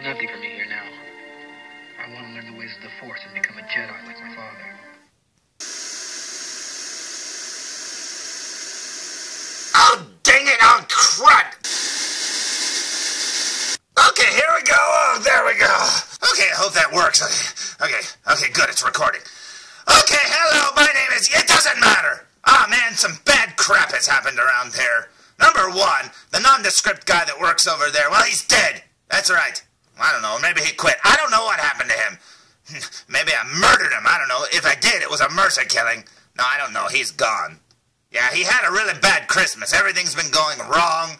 nothing for me here now. I want to learn the ways of the Force and become a Jedi like my father. Oh, dang it! Oh, crud! Okay, here we go. Oh, there we go. Okay, I hope that works. Okay, good. It's recording. Okay, hello, my name is... It doesn't matter. Ah, man, some bad crap has happened around here. Number one, the nondescript guy that works over there, well, he's dead. That's right. I don't know, maybe he quit. I don't know what happened to him. Maybe I murdered him. I don't know. If I did, it was a mercy killing. No, I don't know. He's gone. Yeah, he had a really bad Christmas. Everything's been going wrong.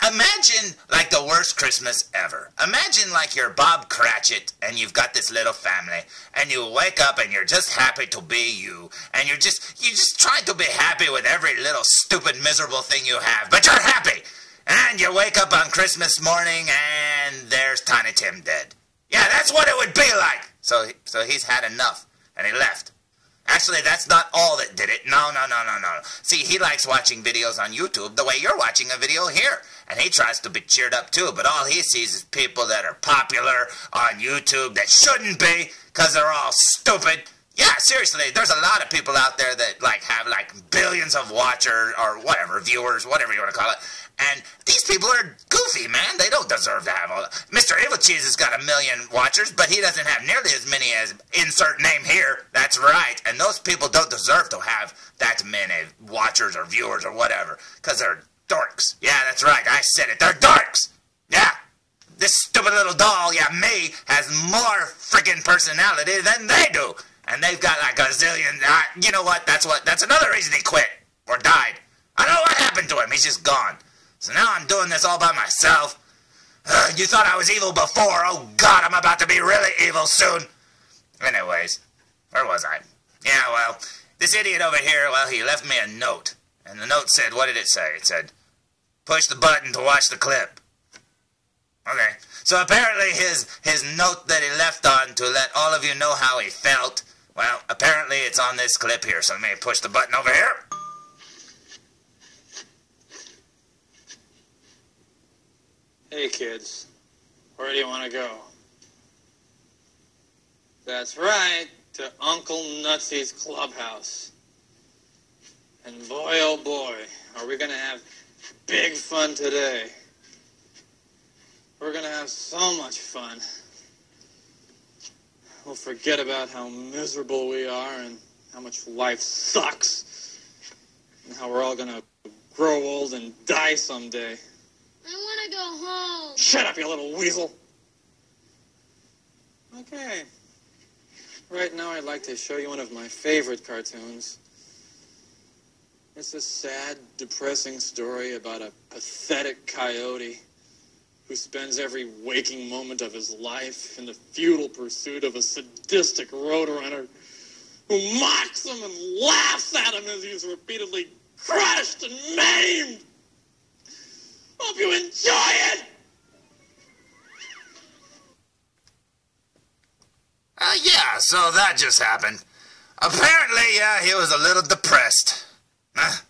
Imagine, like, the worst Christmas ever. Imagine, like, you're Bob Cratchit, and you've got this little family, and you wake up, and you're just happy to be you, and you just try to be happy with every little stupid, miserable thing you have, but you're happy! And you wake up on Christmas morning, and there's Tiny Tim dead. Yeah, that's what it would be like! So he's had enough, and he left. Actually, that's not all that did it. No. See, he likes watching videos on YouTube the way you're watching a video here. And he tries to be cheered up too, but all he sees is people that are popular on YouTube that shouldn't be, because they're all stupid. Yeah, seriously, there's a lot of people out there that, like, have, like, billions of watchers, or whatever, viewers, whatever you want to call it. And these people are goofy, man. They don't deserve to have all that. Mr. Evilcheese has got 1 million watchers, but he doesn't have nearly as many as insert name here. That's right. And those people don't deserve to have that many watchers or viewers or whatever, because they're dorks. Yeah, that's right. I said it. They're dorks. Yeah. This stupid little doll, yeah, me, has more freaking personality than they do. And they've got like a zillion... you know what? That's another reason he quit. Or died. I don't know what happened to him. He's just gone. So now I'm doing this all by myself. You thought I was evil before. Oh, God, I'm about to be really evil soon. Anyways, where was I? Yeah, well, this idiot over here, well, he left me a note. And the note said, what did it say? It said, push the button to watch the clip. Okay. So apparently his note that he left on to let all of you know how he felt, well, apparently it's on this clip here. So let me push the button over here. Hey kids, where do you want to go? That's right, to Uncle Nutsy's clubhouse. And boy, oh boy, are we going to have big fun today. We're going to have so much fun. We'll forget about how miserable we are and how much life sucks. And how we're all going to grow old and die someday. I want to go home. Shut up, you little weasel. Okay. Right now I'd like to show you one of my favorite cartoons. It's a sad, depressing story about a pathetic coyote who spends every waking moment of his life in the futile pursuit of a sadistic roadrunner who mocks him and laughs at him as he's repeatedly crushed and maimed. Hope you enjoy it! Yeah, so that just happened. Apparently, yeah, he was a little depressed.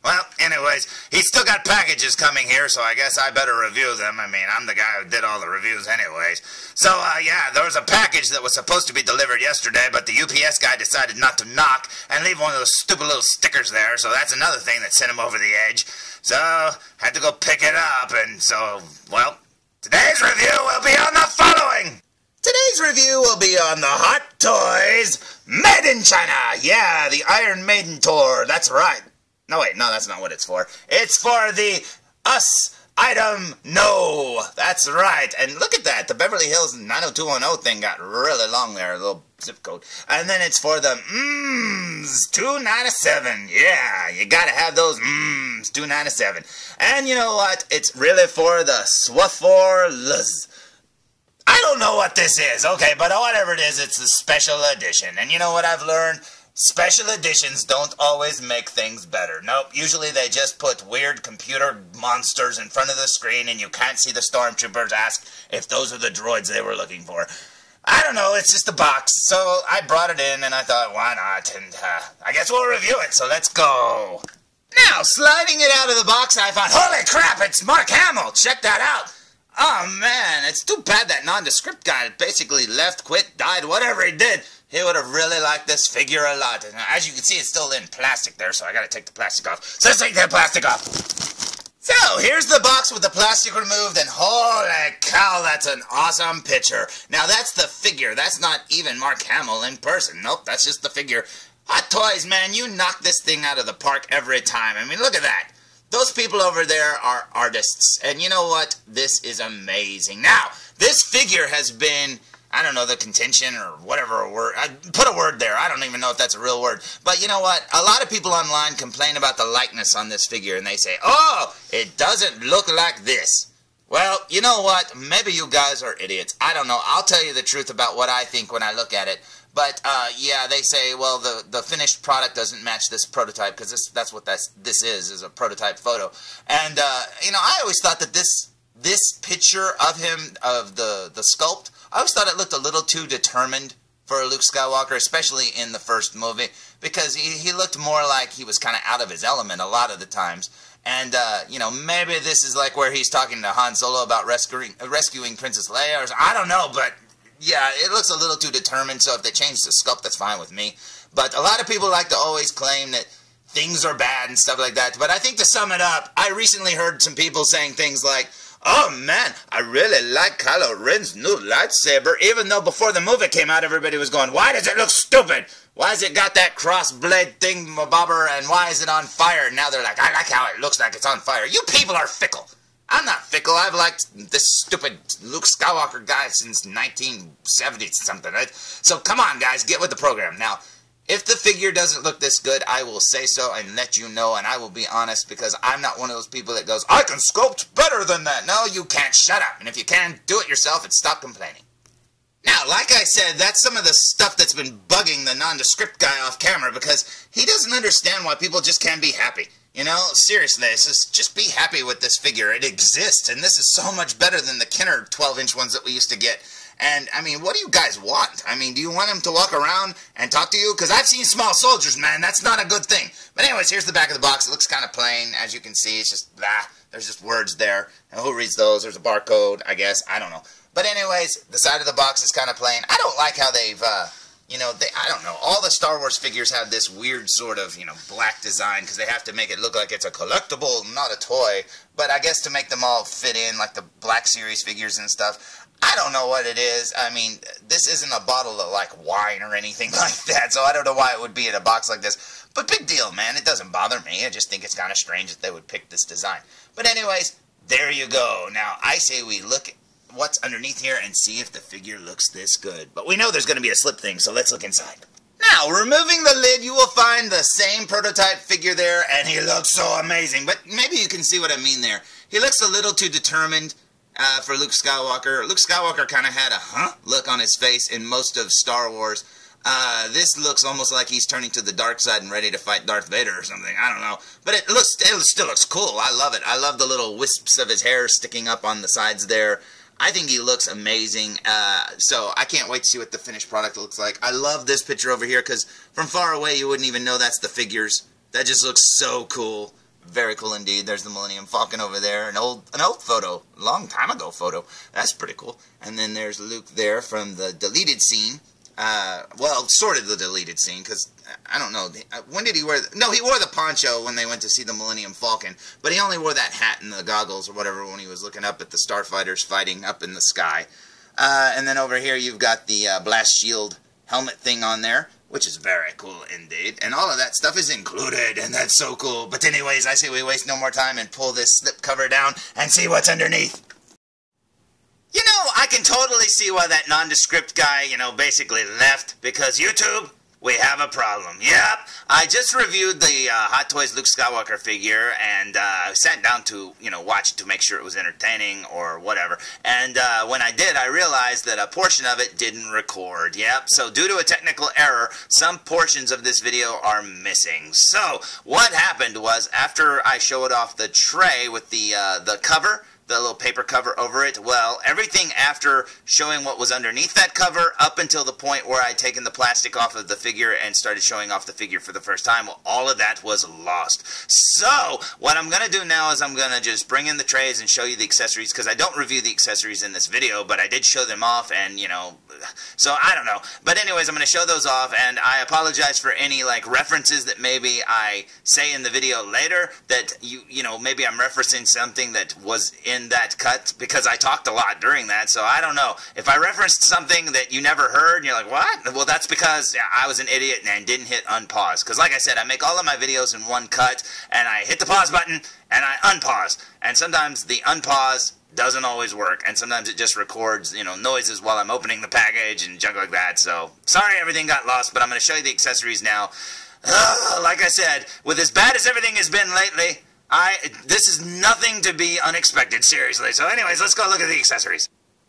Well, anyways, he's still got packages coming here, so I guess I better review them. I mean, I'm the guy who did all the reviews anyways. So, yeah, there was a package that was supposed to be delivered yesterday, but the UPS guy decided not to knock and leave one of those stupid little stickers there, so that's another thing that sent him over the edge. So, had to go pick it up, and so, well, today's review will be on the following. Today's review will be on the Hot Toys Made in China. Yeah, the Iron Maiden tour, that's right. No, wait, no, that's not what it's for. It's for the Us Item No. That's right. And look at that. The Beverly Hills 90210 thing got really long there, a little zip code. And then it's for the 297. Yeah, you gotta have those 297. And you know what? It's really for the Swaforluz. I don't know what this is, okay, but whatever it is, it's the special edition. And you know what I've learned? Special editions don't always make things better. Nope, usually they just put weird computer monsters in front of the screen and you can't see the stormtroopers ask if those are the droids they were looking for. I don't know, it's just a box, so I brought it in and I thought, why not? And I guess we'll review it, so let's go. Now, sliding it out of the box, I thought, holy crap, it's Mark Hamill, check that out. Oh man, it's too bad that nondescript guy basically left, quit, died, whatever he did. He would have really liked this figure a lot. And as you can see, it's still in plastic there, so I gotta take the plastic off. So let's take that plastic off. So, here's the box with the plastic removed, and holy cow, that's an awesome picture. Now, that's the figure. That's not even Mark Hamill in person. Nope, that's just the figure. Hot Toys, man, you knock this thing out of the park every time. I mean, look at that. Those people over there are artists, and you know what? This is amazing. Now, this figure has been, I don't know, the contention or whatever word. I put a word there. I don't even know if that's a real word. But you know what? A lot of people online complain about the likeness on this figure, and they say, oh, it doesn't look like this. Well, you know what? Maybe you guys are idiots. I don't know. I'll tell you the truth about what I think when I look at it. But, yeah, they say, well, the finished product doesn't match this prototype, because that's what this is a prototype photo. And, you know, I always thought that this picture of him, of the sculpt, I always thought it looked a little too determined for Luke Skywalker, especially in the first movie, because he looked more like he was kind of out of his element a lot of the times. And, you know, maybe this is like where he's talking to Han Solo about rescuing Princess Leia, or I don't know, but yeah, it looks a little too determined, so if they change the sculpt, that's fine with me. But a lot of people like to always claim that things are bad and stuff like that. But I think to sum it up, I recently heard some people saying things like, oh man, I really like Kylo Ren's new lightsaber, even though before the movie came out, everybody was going, why does it look stupid? Why has it got that cross blade thing, bobber, and why is it on fire? And now they're like, I like how it looks like it's on fire. You people are fickle. I'm not fickle. I've liked this stupid Luke Skywalker guy since 1970 something. Right? So come on, guys, get with the program. Now, if the figure doesn't look this good, I will say so and let you know, and I will be honest, because I'm not one of those people that goes, I can sculpt better than that. No, you can't. Shut up. And if you can, do it yourself and stop complaining. Now, like I said, that's some of the stuff that's been bugging the nondescript guy off camera, because he doesn't understand why people just can't be happy. You know, seriously, it's just be happy with this figure. It exists, and this is so much better than the Kenner 12-inch ones that we used to get. And, I mean, what do you guys want? I mean, do you want him to walk around and talk to you? Because I've seen small soldiers, man. That's not a good thing. But anyways, here's the back of the box. It looks kind of plain. As you can see, it's just, there's just words there. And who reads those? There's a barcode, I guess. I don't know. But anyways, the side of the box is kind of plain. I don't like how they've, you know, I don't know. All the Star Wars figures have this weird sort of, you know, black design because they have to make it look like it's a collectible, not a toy. But I guess to make them all fit in, like the Black Series figures and stuff, I don't know what it is. I mean, this isn't a bottle of, like, wine or anything like that, so I don't know why it would be in a box like this. But big deal, man. It doesn't bother me. I just think it's kind of strange that they would pick this design. But anyways, there you go. Now, I say we look at what's underneath here and see if the figure looks this good. But we know there's going to be a slip thing, so let's look inside. Now, removing the lid, you will find the same prototype figure there, and he looks so amazing. But maybe you can see what I mean there. He looks a little too determined for Luke Skywalker. Luke Skywalker kind of had a look on his face in most of Star Wars. This looks almost like he's turning to the dark side and ready to fight Darth Vader or something. I don't know. But it still looks cool. I love it. I love the little wisps of his hair sticking up on the sides there. I think he looks amazing, so I can't wait to see what the finished product looks like. I love this picture over here, because from far away you wouldn't even know that's the figures. That just looks so cool. Very cool indeed. There's the Millennium Falcon over there, an old photo, a long time ago photo. That's pretty cool. And then there's Luke there from the deleted scene. Well, sort of the deleted scene, because, I don't know, when did he wear... No, he wore the poncho when they went to see the Millennium Falcon, but he only wore that hat and the goggles or whatever when he was looking up at the starfighters fighting up in the sky. And then over here you've got the blast shield helmet thing on there, which is very cool indeed. And all of that stuff is included, and that's so cool. But anyways, I say we waste no more time and pull this slip cover down and see what's underneath. You know, I can totally see why that nondescript guy, you know, basically left, because YouTube, we have a problem. Yep, I just reviewed the Hot Toys Luke Skywalker figure, and sat down to, you know, watch it to make sure it was entertaining or whatever. And when I did, I realized that a portion of it didn't record. Yep, so due to a technical error, some portions of this video are missing. So what happened was, after I showed off the tray with the cover, the little paper cover over it. Well, everything after showing what was underneath that cover up until the point where I'd taken the plastic off of the figure and started showing off the figure for the first time, well, all of that was lost. So, what I'm going to do now is I'm going to just bring in the trays and show you the accessories, because I don't review the accessories in this video, but I did show them off, and, you know, so I don't know. But anyways, I'm going to show those off, and I apologize for any, like, references that maybe I say in the video later, that, you know, maybe I'm referencing something that was in that cut, because I talked a lot during that, so I don't know. If I referenced something that you never heard, and you're like, what? Well, that's because I was an idiot and didn't hit unpause. Because like I said, I make all of my videos in one cut, and I hit the pause button, and I unpause. And sometimes the unpause doesn't always work, and sometimes it just records, you know, noises while I'm opening the package and junk like that. So, sorry everything got lost, but I'm going to show you the accessories now. Like I said, with as bad as everything has been lately, this is nothing to be unexpected, seriously. So anyways, let's go look at the accessories.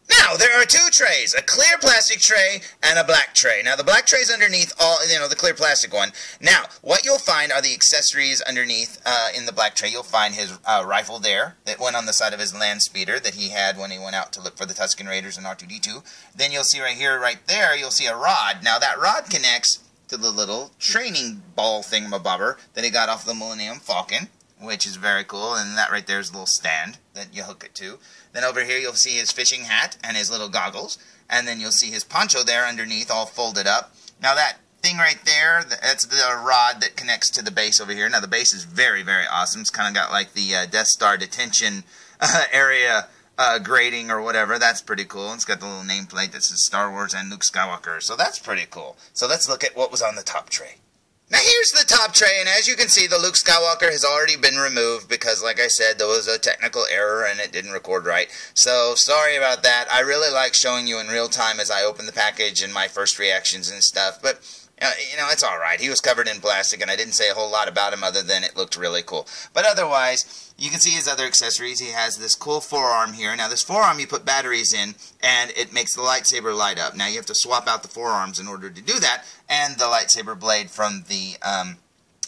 Now, there are two trays, a clear plastic tray and a black tray. Now, the black tray is underneath all, you know, the clear plastic one. Now, what you'll find are the accessories underneath in the black tray. You'll find his rifle there that went on the side of his land speeder that he had when he went out to look for the Tusken Raiders and R2-D2. Then you'll see right here, right there, you'll see a rod. Now, that rod connects to the little training ball thingamabobber that he got off the Millennium Falcon, which is very cool, and that right there is a little stand that you hook it to. Then over here you'll see his fishing hat and his little goggles, and then you'll see his poncho there underneath all folded up. Now that thing right there, that's the rod that connects to the base over here. Now the base is very, very awesome. It's kind of got like the Death Star detention area grading or whatever. That's pretty cool. It's got the little nameplate that says Star Wars and Luke Skywalker, so that's pretty cool. So let's look at what was on the top tray. Now here's the top tray, and as you can see, the Luke Skywalker has already been removed because, like I said, there was a technical error and it didn't record right. So, sorry about that. I really like showing you in real time as I open the package and my first reactions and stuff, but, you know, it's alright. He was covered in plastic, and I didn't say a whole lot about him other than it looked really cool. But otherwise, you can see his other accessories. He has this cool forearm here. Now, this forearm, you put batteries in, and it makes the lightsaber light up. Now, you have to swap out the forearms in order to do that, and the lightsaber blade from the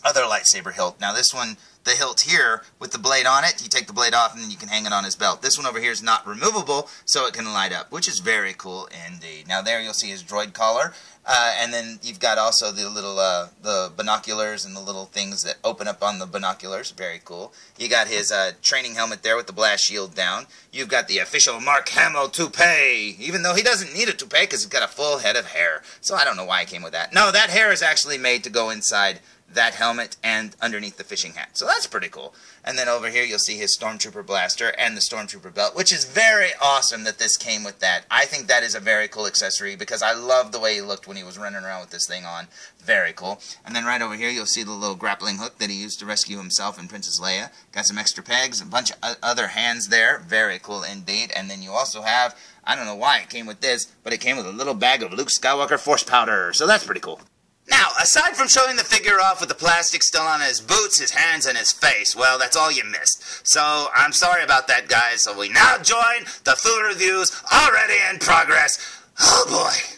other lightsaber hilt. Now, this one, the hilt here, with the blade on it, you take the blade off, and then you can hang it on his belt. This one over here is not removable, so it can light up, which is very cool indeed. Now, there you'll see his droid collar. And then you've got also the little the binoculars and the little things that open up on the binoculars. Very cool. You got his training helmet there with the blast shield down. You've got the official Mark Hamill toupee, even though he doesn't need a toupee because he's got a full head of hair. So I don't know why he came with that. No, that hair is actually made to go inside that helmet and underneath the fishing hat. So that's pretty cool. And then over here you'll see his Stormtrooper blaster and the Stormtrooper belt, which is very awesome that this came with that. I think that is a very cool accessory because I love the way he looked when he was running around with this thing on. Very cool. And then right over here you'll see the little grappling hook that he used to rescue himself and Princess Leia. Got some extra pegs, a bunch of other hands there. Very cool indeed. And then you also have, I don't know why it came with this, but it came with a little bag of Luke Skywalker Force powder. So that's pretty cool. Now, aside from showing the figure off with the plastic still on his boots, his hands, and his face, well, that's all you missed. So, I'm sorry about that, guys. So we now join the food reviews already in progress. Oh, boy.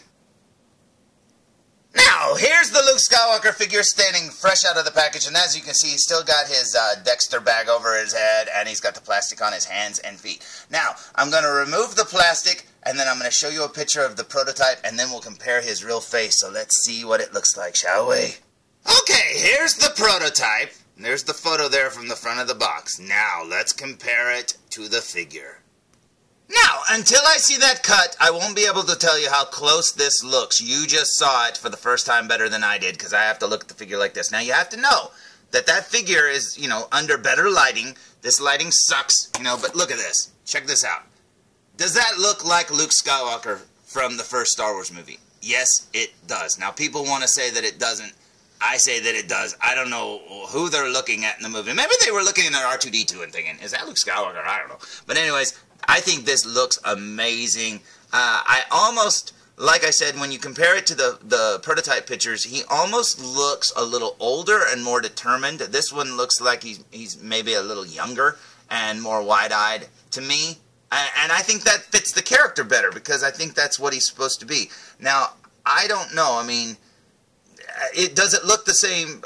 Now, here's the Luke Skywalker figure standing fresh out of the package, and as you can see, he's still got his Dexter bag over his head, and he's got the plastic on his hands and feet. Now, I'm going to remove the plastic, and then I'm going to show you a picture of the prototype, and then we'll compare his real face, so let's see what it looks like, shall we? Okay, here's the prototype. There's the photo there from the front of the box. Now, let's compare it to the figure. Now, until I see that cut, I won't be able to tell you how close this looks. You just saw it for the first time better than I did, because I have to look at the figure like this. Now, you have to know that that figure is, you know, under better lighting. This lighting sucks, you know, but look at this. Check this out. Does that look like Luke Skywalker from the first Star Wars movie? Yes, it does. Now, people want to say that it doesn't. I say that it does. I don't know who they're looking at in the movie. Maybe they were looking at R2-D2 and thinking, is that Luke Skywalker? I don't know. But anyways, I think this looks amazing. I almost, like I said, when you compare it to the prototype pictures, he almost looks a little older and more determined. This one looks like he's maybe a little younger and more wide-eyed to me. And I think that fits the character better because I think that's what he's supposed to be. Now, I don't know. I mean, does it look the same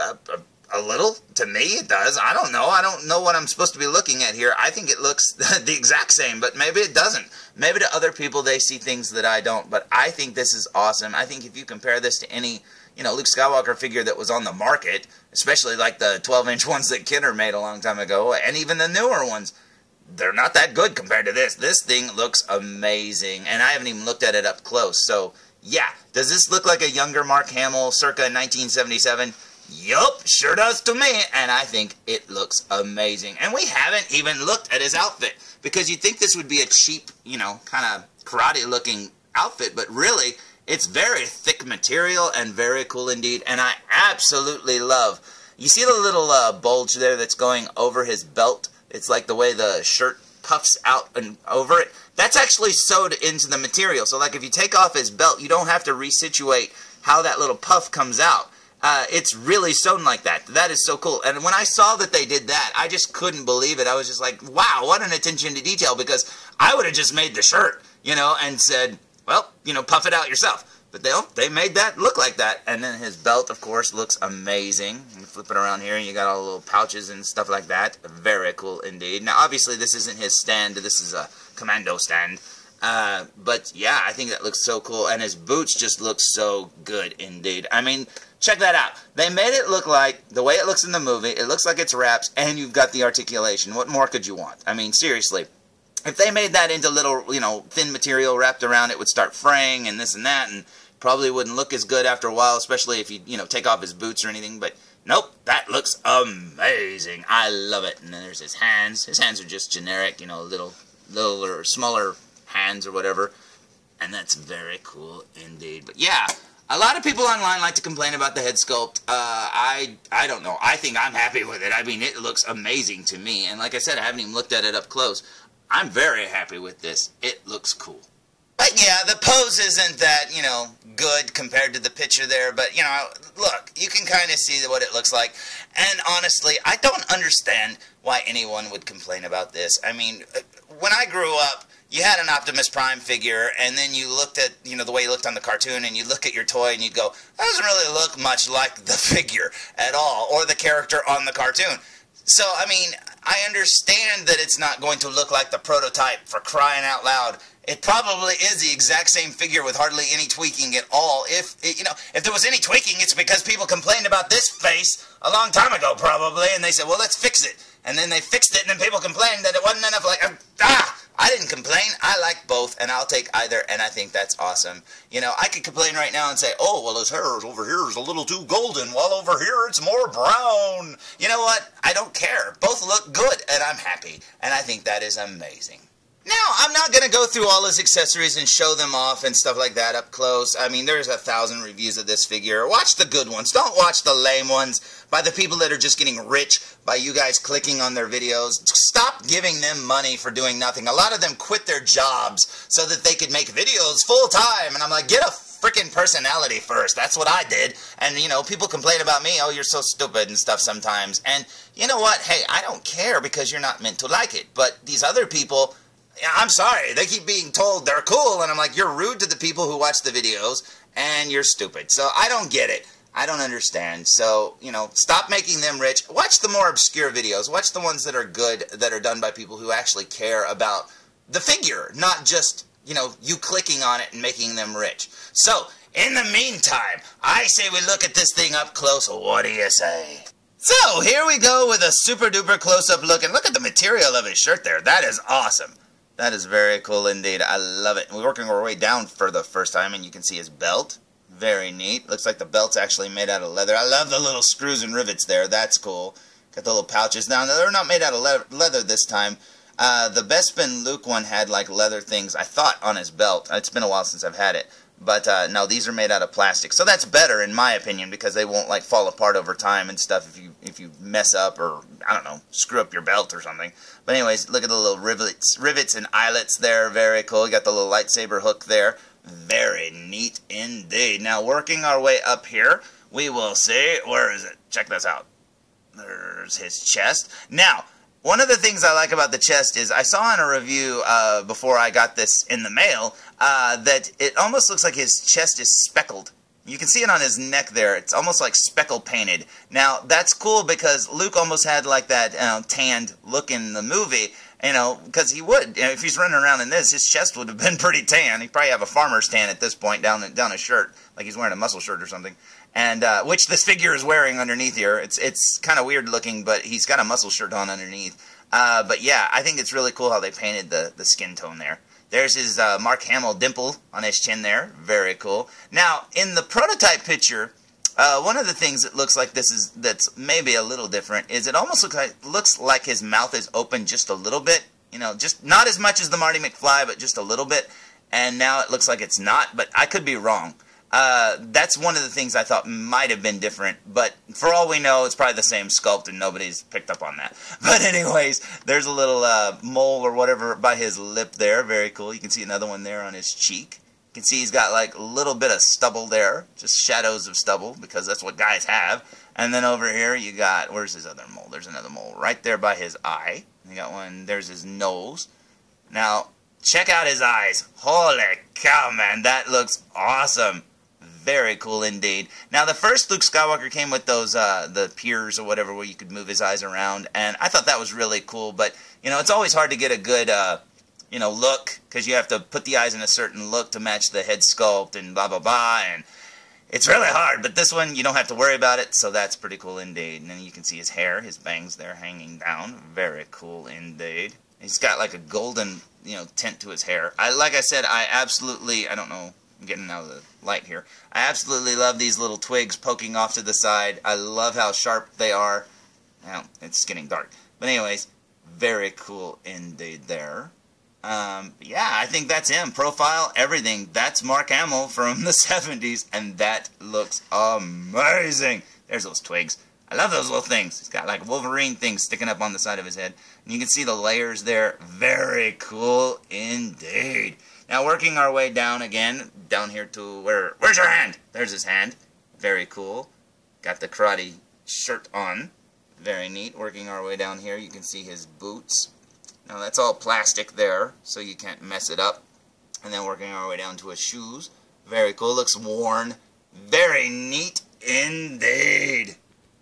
a little. To me, it does. I don't know. I don't know what I'm supposed to be looking at here. I think it looks the exact same, but maybe it doesn't. Maybe to other people, they see things that I don't, but I think this is awesome. I think if you compare this to any, you know, Luke Skywalker figure that was on the market, especially like the 12-inch ones that Kenner made a long time ago, and even the newer ones, they're not that good compared to this. This thing looks amazing, and I haven't even looked at it up close. So, yeah. Does this look like a younger Mark Hamill circa 1977? Yup, sure does to me, and I think it looks amazing. And we haven't even looked at his outfit, because you'd think this would be a cheap, you know, kind of karate-looking outfit, but really, it's very thick material and very cool indeed, and I absolutely love. You see the little bulge there that's going over his belt? It's like the way the shirt puffs out and over it. That's actually sewed into the material, so like if you take off his belt, you don't have to resituate how that little puff comes out. It's really sewn like that. That is so cool. And when I saw that they did that, I just couldn't believe it. I was just like, wow, what an attention to detail, because I would have just made the shirt, you know, and said, well, you know, puff it out yourself. But they made that look like that. And then his belt, of course, looks amazing. You flip it around here, and you got all the little pouches and stuff like that. Very cool indeed. Now, obviously, this isn't his stand. This is a commando stand. But, yeah, I think that looks so cool. And his boots just look so good indeed. I mean, check that out. They made it look like, the way it looks in the movie, it looks like it's wraps, and you've got the articulation. What more could you want? I mean, seriously. If they made that into little, you know, thin material wrapped around, it would start fraying and this and that, and probably wouldn't look as good after a while, especially if you know, take off his boots or anything. But nope, that looks amazing. I love it. And then there's his hands. His hands are just generic, you know, little or smaller hands or whatever. And that's very cool indeed. But yeah, a lot of people online like to complain about the head sculpt. I don't know. I think I'm happy with it. I mean, it looks amazing to me. And like I said, I haven't even looked at it up close. I'm very happy with this. It looks cool. But yeah, the pose isn't that, you know, good compared to the picture there. But, you know, look, you can kind of see what it looks like. And honestly, I don't understand why anyone would complain about this. I mean, when I grew up, you had an Optimus Prime figure, and then you looked at, you know, the way he looked on the cartoon, and you look at your toy, and you'd go, that doesn't really look much like the figure at all, or the character on the cartoon. So, I mean, I understand that it's not going to look like the prototype, for crying out loud. It probably is the exact same figure with hardly any tweaking at all. If there was any tweaking, it's because people complained about this face a long time ago, probably, and they said, well, let's fix it. And then they fixed it, and then people complained that it wasn't enough. Like, I didn't complain. I like both, and I'll take either, and I think that's awesome. You know, I could complain right now and say, oh, well, his hair over here is a little too golden, while over here it's more brown. You know what? I don't care. Both look good, and I'm happy, and I think that is amazing. Now, I'm not going to go through all his accessories and show them off and stuff like that up close. I mean, there's 1,000 reviews of this figure. Watch the good ones. Don't watch the lame ones by the people that are just getting rich by you guys clicking on their videos. Stop giving them money for doing nothing. A lot of them quit their jobs so that they could make videos full time. And I'm like, get a freaking personality first. That's what I did. And, you know, people complain about me, oh, you're so stupid and stuff sometimes. And you know what? Hey, I don't care because you're not meant to like it. But these other people, I'm sorry, they keep being told they're cool, and I'm like, you're rude to the people who watch the videos, and you're stupid. So I don't get it. I don't understand. So, you know, stop making them rich. Watch the more obscure videos. Watch the ones that are good, that are done by people who actually care about the figure, not just, you know, you clicking on it and making them rich. So, in the meantime, I say we look at this thing up close. What do you say? So, here we go with a super duper close-up look, and look at the material of his shirt there. That is awesome. That is very cool indeed. I love it. We're working our way down for the first time, and you can see his belt. Very neat. Looks like the belt's actually made out of leather. I love the little screws and rivets there. That's cool. Got the little pouches. Now, they're not made out of leather this time. The Bespin Luke one had, like, leather things, I thought, on his belt. It's been a while since I've had it. But, no, these are made out of plastic. So that's better, in my opinion, because they won't, like, fall apart over time and stuff if you mess up or, I don't know, screw up your belt or something. But anyways, look at the little rivets and eyelets there. Very cool. You got the little lightsaber hook there. Very neat indeed. Now, working our way up here, we will see. Where is it? Check this out. There's his chest. Now, one of the things I like about the chest is I saw in a review before I got this in the mail that it almost looks like his chest is speckled. You can see it on his neck there. It's almost like speckle painted. Now, that's cool because Luke almost had like that tanned look in the movie, you know, because he would. If he's running around in this, his chest would have been pretty tan. He'd probably have a farmer's tan at this point down his shirt, like he's wearing a muscle shirt or something. And which this figure is wearing underneath here. It's kind of weird looking, but he's got a muscle shirt on underneath. But yeah, I think it's really cool how they painted the skin tone there. There's his Mark Hamill dimple on his chin there. Very cool. Now, in the prototype picture, one of the things that looks like that's maybe a little different is it almost looks like his mouth is open just a little bit. You know, just not as much as the Marty McFly, but just a little bit. And now it looks like it's not, but I could be wrong. That's one of the things I thought might have been different, but for all we know, it's probably the same sculpt, and nobody's picked up on that. But anyways, there's a little mole or whatever by his lip there. Very cool. You can see another one there on his cheek. You can see he's got like a little bit of stubble there, just shadows of stubble, because that's what guys have. And then over here you got, where's his other mole? There's another mole right there by his eye. You got one, there's his nose. Now, check out his eyes. Holy cow, man, that looks awesome. Very cool indeed. Now, the first Luke Skywalker came with those, the piers or whatever, where you could move his eyes around, and I thought that was really cool, but, you know, it's always hard to get a good, you know, look, because you have to put the eyes in a certain look to match the head sculpt and blah, blah, blah, and it's really hard, but this one, you don't have to worry about it, so that's pretty cool indeed. And then you can see his hair, his bangs there hanging down. Very cool indeed. He's got like a golden, you know, tint to his hair. Like I said, I don't know, I'm getting out of the light here. I absolutely love these little twigs poking off to the side. I love how sharp they are. Now, it's getting dark. But anyways, very cool indeed there. Yeah, I think that's him. Profile, everything. That's Mark Hamill from the 70s, and that looks amazing. There's those twigs. I love those little things. He's got like Wolverine things sticking up on the side of his head. And you can see the layers there. Very cool indeed. Now, working our way down again, down here to where's your hand? There's his hand. Very cool. Got the karate shirt on. Very neat. Working our way down here, you can see his boots. Now, that's all plastic there, so you can't mess it up. And then working our way down to his shoes. Very cool. Looks worn. Very neat indeed.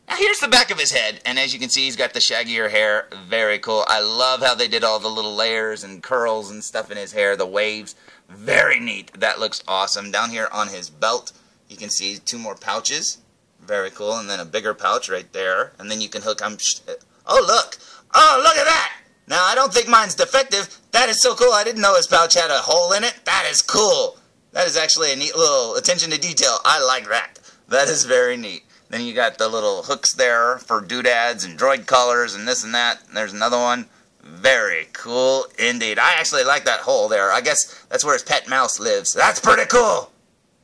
Now, here's the back of his head, and as you can see, he's got the shaggier hair. Very cool. I love how they did all the little layers and curls and stuff in his hair, the waves. Very neat. That looks awesome. Down here on his belt, you can see 2 more pouches. Very cool. And then a bigger pouch right there. And then you can hook... Oh, look! Oh, look at that! Now, I don't think mine's defective. That is so cool. I didn't know his pouch had a hole in it. That is cool. That is actually a neat little attention to detail. I like that. That is very neat. Then you got the little hooks there for doodads and droid collars and this and that. And there's another one. Very cool indeed. I actually like that hole there. I guess that's where his pet mouse lives. That's pretty cool.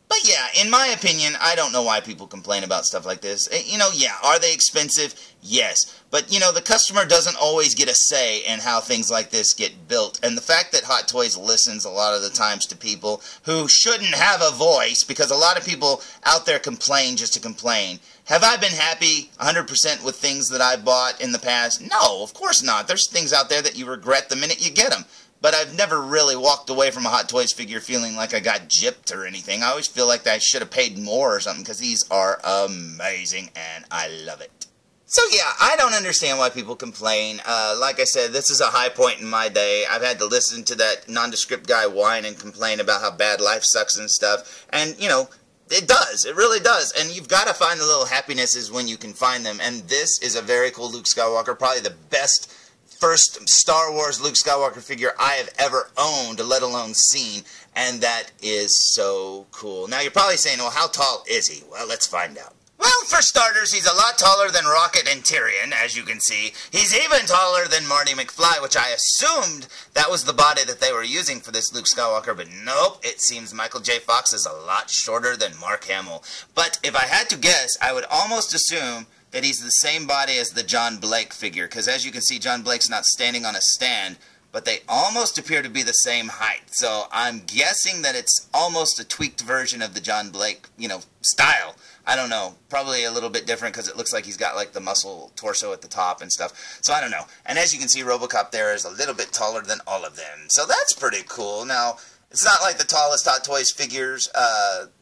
But yeah, in my opinion, I don't know why people complain about stuff like this. You know, yeah, are they expensive? Yes. But, you know, the customer doesn't always get a say in how things like this get built. And the fact that Hot Toys listens a lot of the times to people who shouldn't have a voice, because a lot of people out there complain just to complain. Have I been happy 100% with things that I bought in the past? No, of course not. There's things out there that you regret the minute you get them. But I've never really walked away from a Hot Toys figure feeling like I got gypped or anything. I always feel like I should have paid more or something, because these are amazing and I love it. So yeah, I don't understand why people complain. Like I said, this is a high point in my day. I've had to listen to that nondescript guy whine and complain about how bad life sucks and stuff. And, you know, it does. It really does. And you've got to find the little happinesses when you can find them. And this is a very cool Luke Skywalker, probably the best first Star Wars Luke Skywalker figure I have ever owned, let alone seen, and that is so cool. Now, you're probably saying, well, how tall is he? Well, let's find out. Well, for starters, he's a lot taller than Rocket and Tyrion, as you can see. He's even taller than Marty McFly, which I assumed that was the body that they were using for this Luke Skywalker, but nope, it seems Michael J. Fox is a lot shorter than Mark Hamill. But if I had to guess, I would almost assume that he's the same body as the John Blake figure, because as you can see, John Blake's not standing on a stand, but they almost appear to be the same height. So I'm guessing that it's almost a tweaked version of the John Blake, you know, style. I don't know. Probably a little bit different, because it looks like he's got like the muscle torso at the top and stuff. So I don't know. And as you can see, RoboCop there is a little bit taller than all of them. So that's pretty cool. Now, It's not like the tallest Hot Toys figures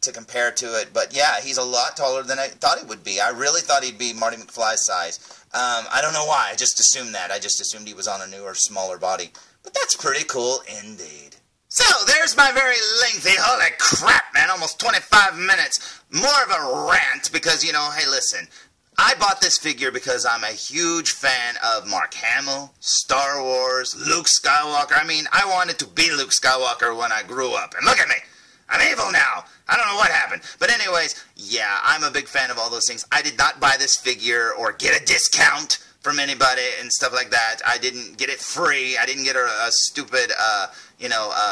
to compare to it, but yeah, he's a lot taller than I thought he would be. I really thought he'd be Marty McFly's size. I don't know why, I just assumed that. I just assumed he was on a newer, smaller body. But that's pretty cool indeed. So, there's my very lengthy, holy crap, man, almost 25 minutes. More of a rant because, you know, hey, listen. I bought this figure because I'm a huge fan of Mark Hamill, Star Wars, Luke Skywalker. I mean, I wanted to be Luke Skywalker when I grew up. And look at me. I'm evil now. I don't know what happened. But anyways, yeah, I'm a big fan of all those things. I did not buy this figure or get a discount from anybody and stuff like that. I didn't get it free. I didn't get a stupid,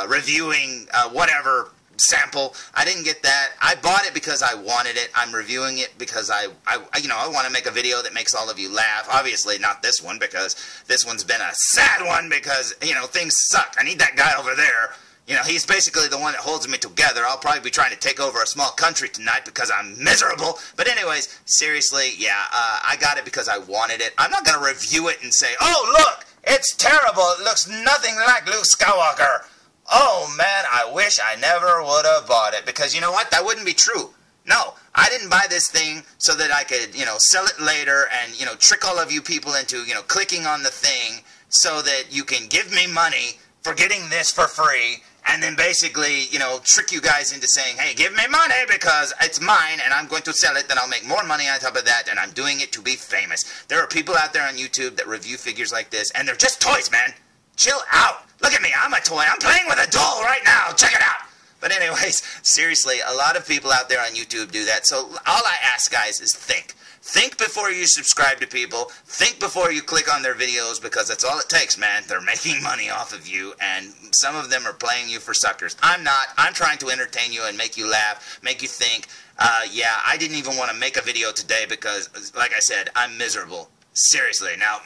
reviewing, whatever sample. I didn't get that. I bought it because I wanted it. I'm reviewing it because I want to make a video that makes all of you laugh. Obviously not this one, because this one's been a sad one because, you know, things suck. I need that guy over there. You know, he's basically the one that holds me together. I'll probably be trying to take over a small country tonight because I'm miserable. But anyways, seriously, yeah, I got it because I wanted it. I'm not going to review it and say, oh, look, it's terrible. It looks nothing like Luke Skywalker. Oh, man, I wish I never would have bought it. Because you know what? That wouldn't be true. No, I didn't buy this thing so that I could, you know, sell it later and, you know, trick all of you people into, you know, clicking on the thing so that you can give me money for getting this for free and then basically, you know, trick you guys into saying, hey, give me money because it's mine and I'm going to sell it, then I'll make more money on top of that, and I'm doing it to be famous. There are people out there on YouTube that review figures like this, and they're just toys, man. Chill out. Look at me. I'm a toy. I'm playing with a doll right now. Check it out. But anyways, seriously, a lot of people out there on YouTube do that. So all I ask, guys, is think. Think before you subscribe to people. Think before you click on their videos, because that's all it takes, man. They're making money off of you, and some of them are playing you for suckers. I'm not. I'm trying to entertain you and make you laugh, make you think. Yeah, I didn't even want to make a video today because, like I said, I'm miserable. Seriously. Now,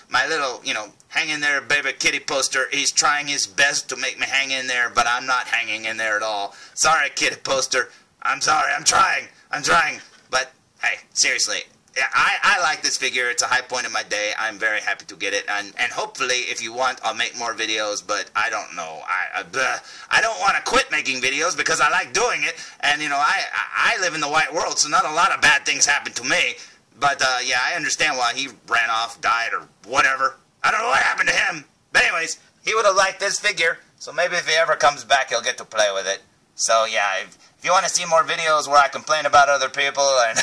my little, you know, hang in there baby kitty poster, he's trying his best to make me hang in there, but I'm not hanging in there at all. Sorry, kitty poster. I'm sorry. I'm trying. But, hey, seriously, I like this figure. It's a high point in my day. I'm very happy to get it. And hopefully, if you want, I'll make more videos, but I don't know. I don't want to quit making videos because I like doing it. And, you know, I live in the white world, so not a lot of bad things happen to me. But, yeah, I understand why he ran off, died, or whatever. I don't know what happened to him. But anyways, he would have liked this figure, so maybe if he ever comes back, he'll get to play with it. So, yeah, if you want to see more videos where I complain about other people and,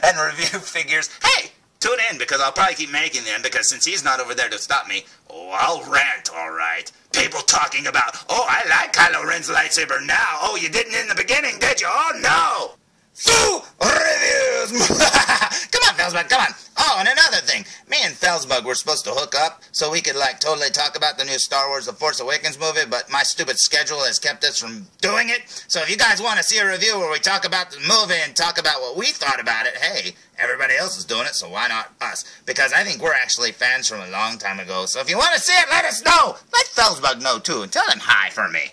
and review figures, hey, tune in, because I'll probably keep making them, because since he's not over there to stop me, oh, I'll rant, all right. People talking about, oh, I like Kylo Ren's lightsaber now. Oh, you didn't in the beginning, did you? Oh, no. Foo reviews. Come on, felzbug, come on. Oh, and another thing. Me and felzbug were supposed to hook up so we could, like, totally talk about the new Star Wars The Force Awakens movie, but my stupid schedule has kept us from doing it. So if you guys want to see a review where we talk about the movie and talk about what we thought about it, hey, everybody else is doing it, so why not us? Because I think we're actually fans from a long time ago. So if you want to see it, let us know. Let felzbug know, too, and tell him hi for me.